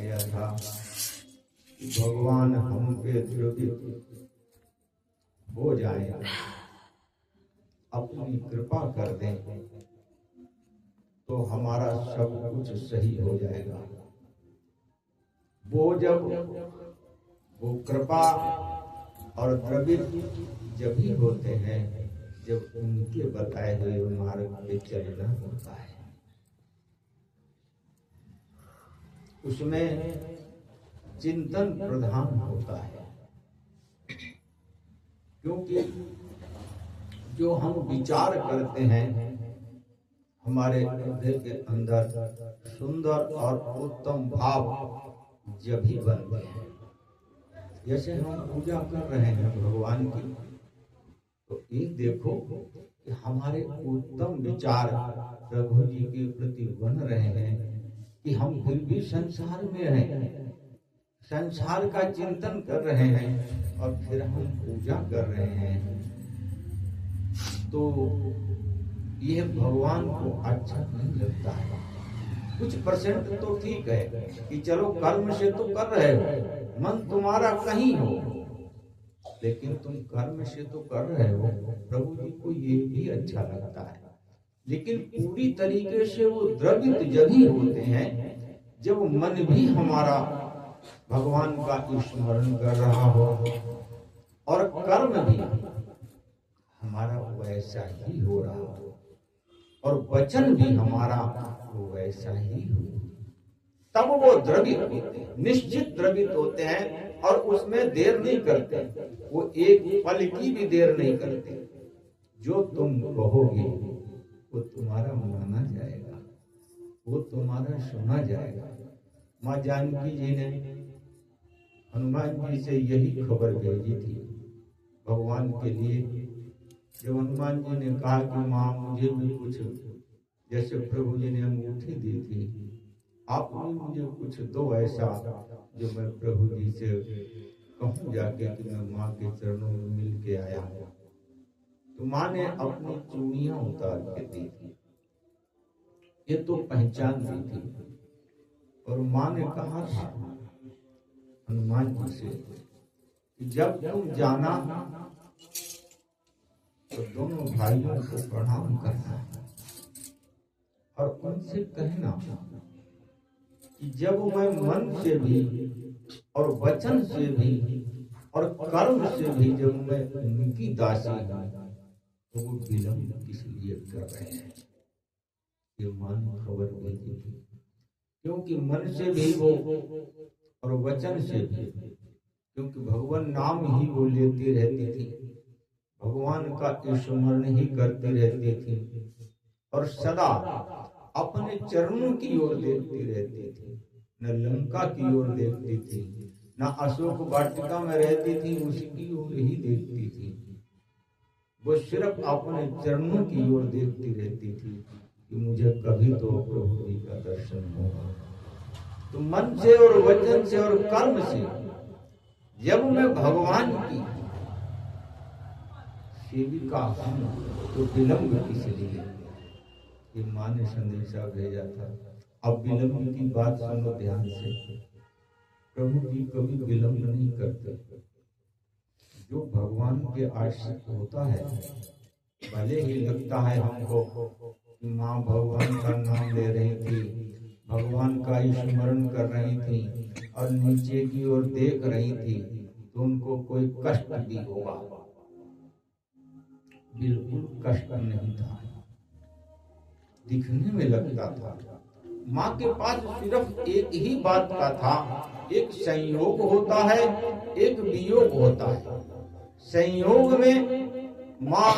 गया था कि भगवान हम पे द्रवित हो जाए, अपनी कृपा कर दें तो हमारा सब कुछ सही हो जाएगा। वो जब वो कृपा और द्रवित जब ही होते हैं जब उनके बताए हुए मार्ग पे चलना होता है। उसमें चिंतन प्रधान होता है, क्योंकि जो हम विचार करते हैं हमारे हृदय के अंदर सुंदर और उत्तम भाव जब ही बनते हैं। जैसे हम पूजा कर रहे हैं भगवान की, तो ये देखो कि हमारे उत्तम विचार प्रभु जी के प्रति बन रहे हैं कि हम फिर भी संसार में हैं, संसार का चिंतन कर रहे हैं और फिर हम पूजा कर रहे हैं। तो यह भगवान को अच्छा नहीं लगता है। कुछ परसेंट तो ठीक है कि चलो कर्म से तो कर रहे हो, मन तुम्हारा कहीं हो, लेकिन तुम कर्म से तो कर रहे हो, प्रभु जी को ये भी अच्छा लगता है। लेकिन पूरी तरीके से वो द्रवित जब ही होते हैं जब मन भी हमारा भगवान का स्मरण कर रहा हो और कर्म भी हमारा वैसा ही हो रहा हो और वचन भी हमारा वैसा ही हो, तब वो द्रवित होते हैं, निश्चित द्रवित होते हैं और उसमें देर नहीं करते। वो एक पल की भी देर नहीं करते। जो तुम कहोगे वो तुम्हारा माना जाएगा, वो तुम्हारा सुना जाएगा। माँ जानकी जी ने हनुमान जी से यही खबर भेजी थी भगवान के लिए। जब हनुमान जी ने कहा कि माँ मुझे भी कुछ, जैसे प्रभु जी ने अंगूठी दी थी, आप भी मुझे कुछ दो ऐसा जो मैं प्रभु जी से कहूँ जाके कि मैं माँ के चरणों में मिल के आया हूँ। तो माँ ने अपनी चूड़ियां उतार के दी थी, ये तो पहचान दी थी। और माँ ने कहा था हनुमान जी से कि जब तुम जाना तो दोनों भाइयों को प्रणाम करना और उनसे कहना कि जब मैं मन से भी और वचन से भी और कर्म से भी जब मैं उनकी दासी हूं तो वो विलंब किस लिए कर रहे हैं। ये मान खबर भेजी थी, क्योंकि मन से भी वो और वचन से भी, क्योंकि भगवान नाम ही वो लेती रहती थी, भगवान का स्मरण ही करती रहती थी और सदा अपने चरणों की ओर देखती रहती थी। न लंका की ओर देखती थी, न अशोक वाटिका में रहती थी उसकी ओर ही देखती थी। वो सिर्फ अपने चरणों की ओर देखती रहती थी कि मुझे कभी तो प्रभु जी का दर्शन होगा। तो मन से और वचन से और कर्म से जब मैं भगवान की सेविका हूं तो विलंब किस लिए। ये माँ ने संदेशा भेजा था। अब विलंब की बात सुनो ध्यान से। प्रभु जी कभी विलंब नहीं करते। जो भगवान के आश्रित होता है, भले ही लगता है हमको कि माँ भगवान का नाम ले रही थी, भगवान का स्मरण कर रही थी और नीचे की ओर देख रही थी, तो उनको कोई कष्ट भी होगा। बिल्कुल कष्ट नहीं था, दिखने में लगता था। माँ के पास सिर्फ एक ही बात का था, एक संयोग होता है, एक वियोग होता है। संयोग में माँ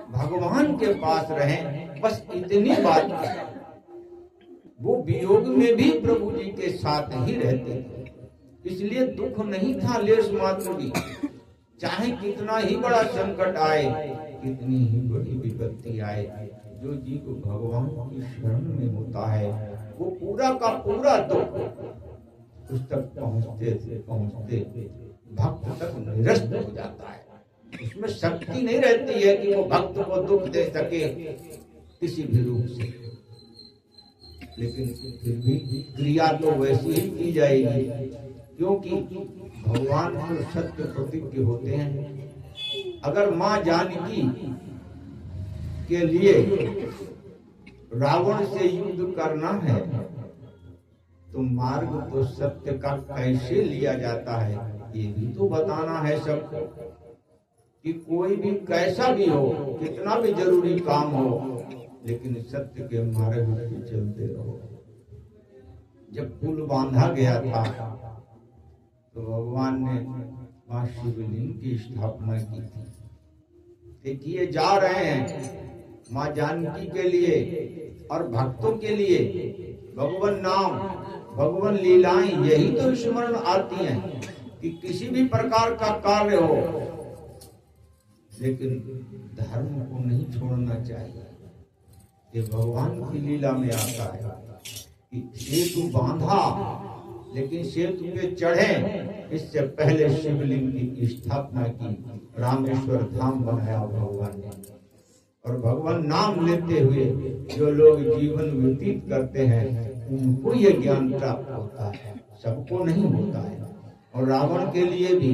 भगवान के पास रहे, बस इतनी बात है। वो वियोग में भी प्रभु जी के साथ ही रहते थे, इसलिए दुख नहीं था लेश मात्र भी। चाहे कितना ही बड़ा संकट आए, कितनी ही बड़ी विपत्ति आए, जो जीव भगवान की शरण में होता है वो पूरा का पूरा दुख उस तक पहुँचते भक्त तक निरस्त हो जाता है। उसमें शक्ति नहीं रहती है कि वो भक्त को दुख दे सके किसी भी रूप से। लेकिन फिर भी क्रिया तो वैसी ही की जाएगी, क्योंकि भगवान तो सत्य प्रतिज्ञ होते हैं। अगर मां जानकी के लिए रावण से युद्ध करना है तो मार्ग तो सत्य का कैसे लिया जाता है ये भी तो बताना है सबको, कि कोई भी कैसा भी हो, कितना भी जरूरी काम हो, लेकिन सत्य के मार्ग पे चलते रहो। जब पुल बांधा गया था तो भगवान ने वहां शिवलिंग की स्थापना की थी। देखिए जा रहे हैं मां जानकी के लिए और भक्तों के लिए भगवान नाम, भगवान लीलाएं यही तो स्मरण आती हैं कि किसी भी प्रकार का कार्य हो, लेकिन धर्म को नहीं छोड़ना चाहिए। ये भगवान की लीला में आता है कि सेतु बांधा, लेकिन सेतु पे चढ़े इससे पहले शिवलिंग की स्थापना की, रामेश्वर धाम बनाया भगवान ने। और भगवान नाम लेते हुए जो लोग जीवन व्यतीत करते हैं उनको ये ज्ञान प्राप्त होता है, सबको नहीं होता है। और रावण के लिए भी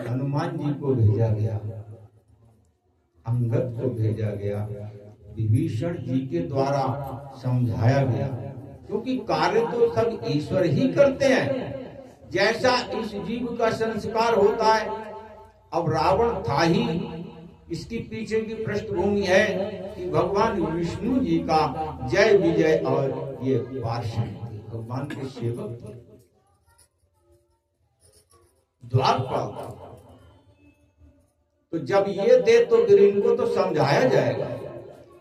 हनुमान जी को भेजा गया, अंगद को भेजा गया, विभीषण जी के द्वारा समझाया गया, क्योंकि कार्य तो सब ईश्वर ही करते हैं। जैसा इस जीव का संस्कार होता है, अब रावण था ही, इसकी पीछे की पृष्ठभूमि है कि भगवान विष्णु जी का जय विजय और ये पार्षद भगवान के सेवक थे, द्वारपाल। तो जब ये दे तो फिर इनको तो समझाया जाएगा,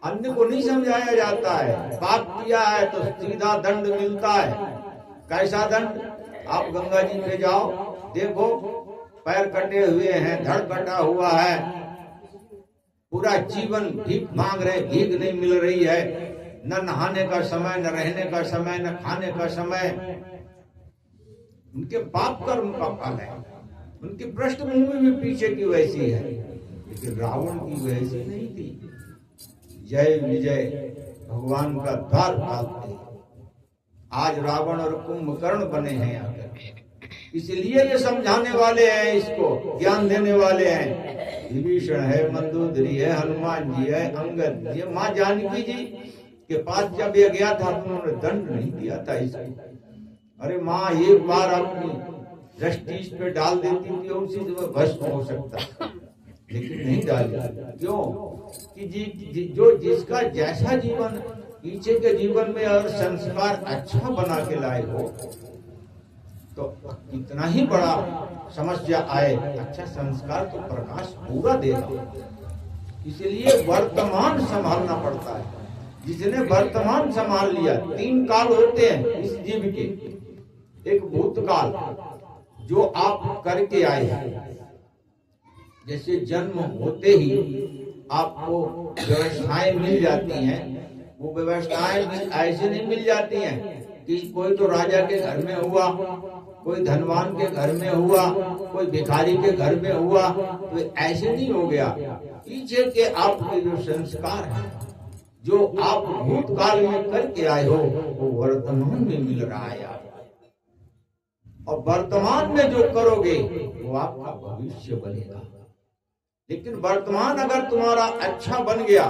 अन्य को नहीं समझाया जाता है। पाप किया है तो सीधा दंड मिलता है। कैसा दंड? आप गंगा जी पे जाओ, देखो पैर कटे हुए हैं, धड़ कटा हुआ है, पूरा जीवन भीख मांग रहे, भीख नहीं मिल रही है, न नहाने का समय, न रहने का समय, न खाने का समय। उनके पाप कर्म का फल है। उनकी पृष्ठभूमि भी पीछे की वैसी है, लेकिन रावण की वैसी नहीं थी। जय विजय भगवान का द्वारपाल थे। आज रावण और कुंभकर्ण बने हैं आकर, इसलिए ये समझाने वाले हैं, इसको ज्ञान देने वाले हैं। विभीषण है, मंदोदरी है, हनुमान जी है, अंगद जी, माँ जानकी जी के पास जब ये गया था तो उन्होंने दंड नहीं दिया था इसको। अरे माँ एक बार अपनी दृष्टि इस पे डाल देती थी, उसी से भस्म हो सकता, लेकिन नहीं डाली। क्यों? कि जो जिसका जैसा जीवन पीछे के जीवन में और संस्कार अच्छा बना के लाए हो, तो कितना ही बड़ा समस्या आए, अच्छा संस्कार तो प्रकाश पूरा देगा। इसलिए वर्तमान संभालना पड़ता है। जिसने वर्तमान संभाल लिया, 3 काल होते हैं इस जीव के। एक भूतकाल जो आप करके आए हैं, जैसे जन्म होते ही आपको व्यवस्थाएं मिल जाती हैं। वो व्यवस्थाएं ऐसे नहीं मिल जाती हैं कि कोई तो राजा के घर में हुआ, कोई धनवान के घर में हुआ, कोई भिखारी के घर में हुआ, तो ऐसे नहीं हो गया। पीछे के आपके जो संस्कार हैं, जो आप भूतकाल में करके आए हो, वो वर्तमान में मिल रहा है। और वर्तमान में जो करोगे वो आपका भविष्य बनेगा। लेकिन वर्तमान अगर तुम्हारा अच्छा बन गया,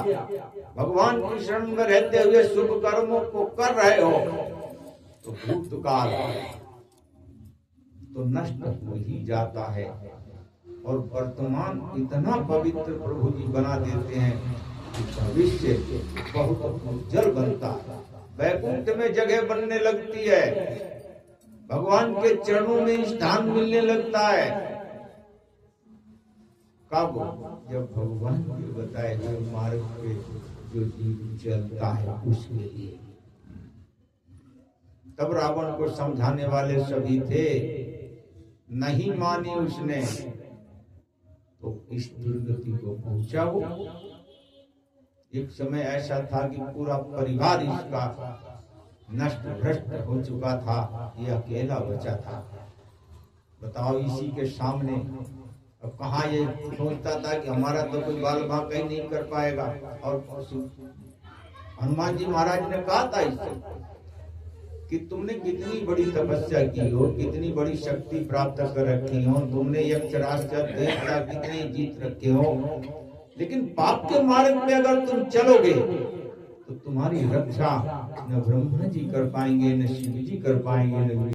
भगवान की शरण में रहते हुए शुभ कर्मों को कर रहे हो, तो भूतकाल तो नष्ट हो ही जाता है। और वर्तमान इतना पवित्र प्रभु जी बना देते हैं कि भविष्य बहुत उज्जवल बनता है। वैकुंठ में जगह बनने लगती है, भगवान के चरणों में स्थान मिलने लगता है। कब? जब भगवान के बताए हुए मार्ग पे जो जीव चलता है उसके लिए। तब रावण को समझाने वाले सभी थे, नहीं मानी उसने तो इस दुर्गति को पहुंचा वो। एक समय ऐसा था कि पूरा परिवार इसका नष्ट भ्रष्ट हो चुका था, ये अकेला बचा था। बताओ, इसी के सामने अब कहाँ ये सोचता था कि हमारा तो कोई बाल बांका ही नहीं कर पाएगा। और हनुमान जी महाराज ने कहा था इससे कि तुमने कितनी बड़ी तपस्या की हो, कितनी बड़ी शक्ति प्राप्त कर रखी हो, तुमने यक्ष राक्षस देवता कितने जीत रखे हो, लेकिन पाप के मार्ग में अगर तुम चलोगे तो तुम्हारी रक्षा न ब्रह्मा जी कर पाएंगे, न शिव जी कर पाएंगे, न